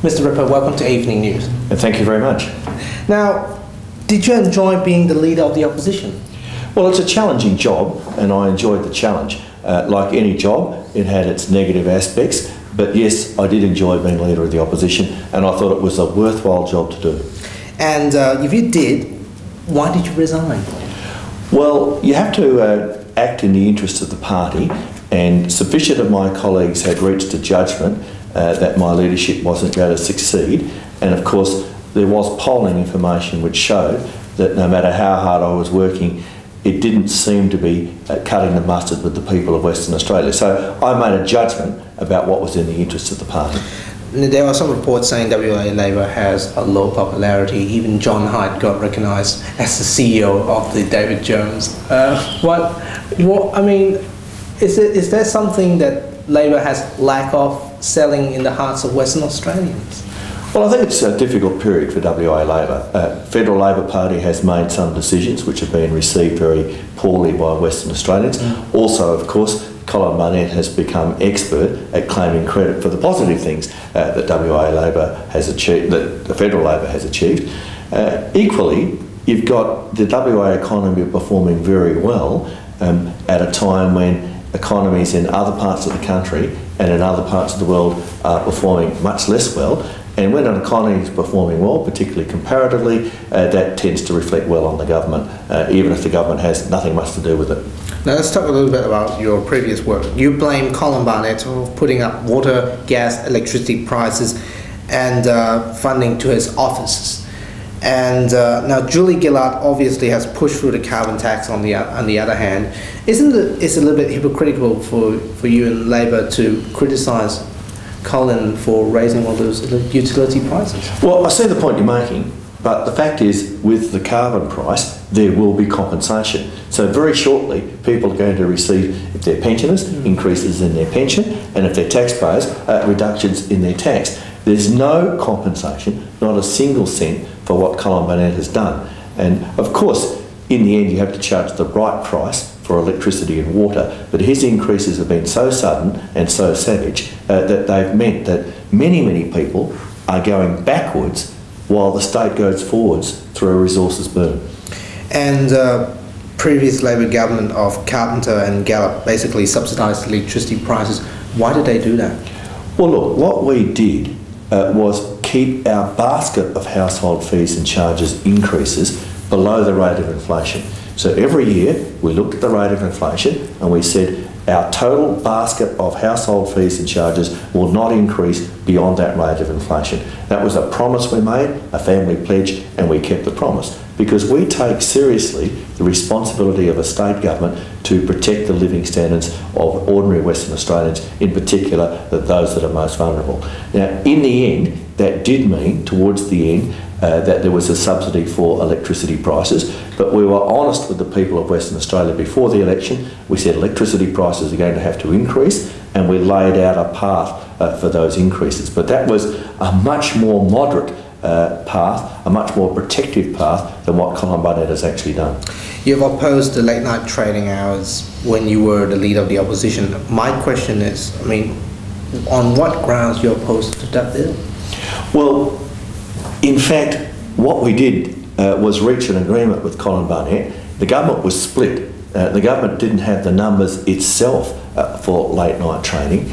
Mr. Ripper, welcome to Evening News. Thank you very much. Now, did you enjoy being the leader of the opposition? Well, it's a challenging job, and I enjoyed the challenge. Like any job, it had its negative aspects, but yes, I did enjoy being leader of the opposition, and I thought it was a worthwhile job to do. And if you did, why did you resign? Well, you have to act in the interests of the party, and sufficient of my colleagues had reached a judgment that my leadership wasn't going to succeed, and of course there was polling information which showed that no matter how hard I was working, it didn't seem to be cutting the mustard with the people of Western Australia. So I made a judgment about what was in the interests of the party. There are some reports saying WA Labor has a low popularity. Even John Hyde got recognised as the CEO of the David Jones. I mean, is there something that Labor has lack of selling in the hearts of Western Australians? Well, I think it's a difficult period for WA Labor. Federal Labor Party has made some decisions which have been received very poorly by Western Australians. Also, of course, Colin Barnett has become expert at claiming credit for the positive things that WA Labor has achieved, that the Federal Labor has achieved. Equally, you've got the WA economy performing very well at a time when economies in other parts of the country and in other parts of the world are performing much less well. And when an economy is performing well, particularly comparatively, that tends to reflect well on the government, even if the government has nothing much to do with it. Now let's talk a little bit about your previous work. You blame Colin Barnett for putting up water, gas, electricity prices and funding to his offices. And now Julie Gillard obviously has pushed through the carbon tax on the other hand. Isn't it a little bit hypocritical for you in Labor to criticise Colin for raising all those utility prices? Well, I see the point you're making, but the fact is, with the carbon price, there will be compensation. So very shortly, people are going to receive, if they're pensioners, increases in their pension, and if they're taxpayers, reductions in their tax. There's no compensation, not a single cent, for what Colin Barnett has done. And of course, in the end, you have to charge the right price for electricity and water, but his increases have been so sudden and so savage that they've meant that many people are going backwards while the state goes forwards through a resources boom. And previous Labor government of Carpenter and Gallop basically subsidised electricity prices. Why did they do that? Well, look, what we did was keep our basket of household fees and charges increases below the rate of inflation. So every year we looked at the rate of inflation and we said our total basket of household fees and charges will not increase beyond that rate of inflation. That was a promise we made, a family pledge, and we kept the promise because we take seriously the responsibility of a state government to protect the living standards of ordinary Western Australians, in particular those that are most vulnerable. Now, in the end, that did mean, towards the end, that there was a subsidy for electricity prices, but we were honest with the people of Western Australia before the election. We said electricity prices are going to have to increase, and we laid out a path for those increases. But that was a much more moderate path, a much more protective path than what Colin Barnett has actually done. You've opposed the late night trading hours when you were the leader of the opposition. My question is, I mean, on what grounds you're opposed to that bill? Well, in fact, what we did was reach an agreement with Colin Barnett. The government was split. The government didn't have the numbers itself for late night trading,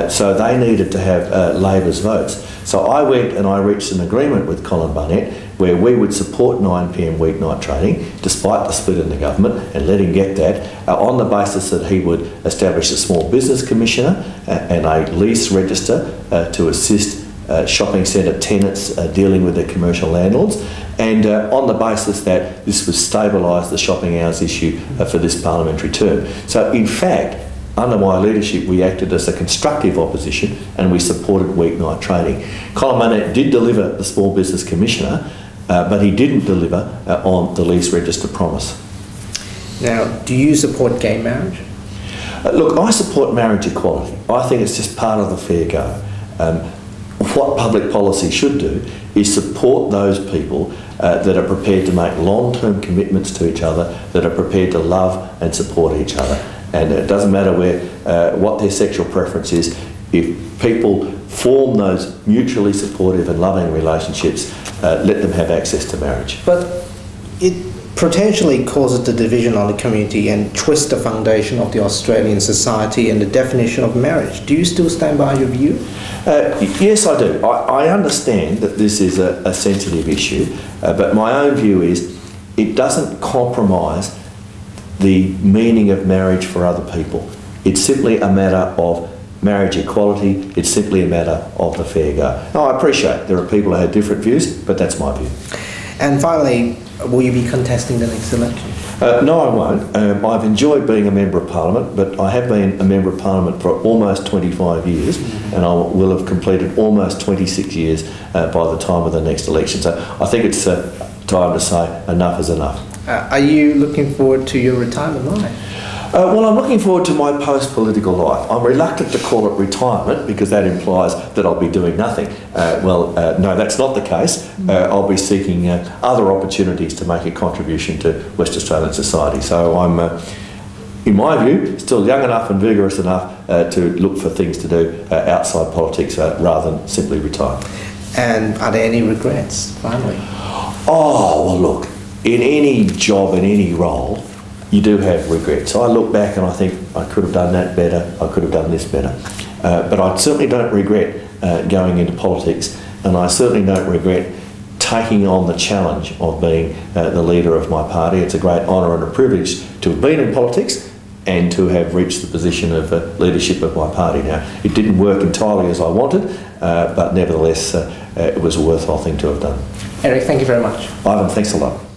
so they needed to have Labor's votes. So I went and I reached an agreement with Colin Barnett where we would support 9 p.m. weeknight trading despite the split in the government and let him get that on the basis that he would establish a small business commissioner and a lease register to assist shopping centre tenants dealing with their commercial landlords, and on the basis that this would stabilise the shopping hours issue for this parliamentary term. So in fact, under my leadership, we acted as a constructive opposition and we supported weeknight trading. Colin Barnett did deliver the Small Business Commissioner, but he didn't deliver on the lease register promise. Now, do you support gay marriage? Look, I support marriage equality. I think it's just part of the fair go. What public policy should do is support those people that are prepared to make long-term commitments to each other, that are prepared to love and support each other. And it doesn't matter what their sexual preference is. If people form those mutually supportive and loving relationships, let them have access to marriage. But it potentially causes the division on the community and twists the foundation of the Australian society and the definition of marriage. Do you still stand by your view? Yes, I do. I understand that this is a sensitive issue, but my own view is it doesn't compromise the meaning of marriage for other people. It's simply a matter of marriage equality. It's simply a matter of the fair go. Now, I appreciate there are people who have different views, but that's my view. And finally, will you be contesting the next election? No, I won't. I've enjoyed being a Member of Parliament, but I have been a Member of Parliament for almost 25 years, and I will have completed almost 26 years by the time of the next election. So I think it's time to say enough is enough. Are you looking forward to your retirement life? Well, I'm looking forward to my post-political life. I'm reluctant to call it retirement because that implies that I'll be doing nothing. No, that's not the case. I'll be seeking other opportunities to make a contribution to West Australian society. So I'm, in my view, still young enough and vigorous enough to look for things to do outside politics rather than simply retire. And are there any regrets, finally? Oh, well, look, in any job, in any role, you do have regrets. I look back and I think I could have done that better, I could have done this better. But I certainly don't regret going into politics, and I certainly don't regret taking on the challenge of being the leader of my party. It's a great honour and a privilege to have been in politics and to have reached the position of leadership of my party. Now, it didn't work entirely as I wanted, but nevertheless, it was a worthwhile thing to have done. Eric, thank you very much. Ivan, thanks a lot.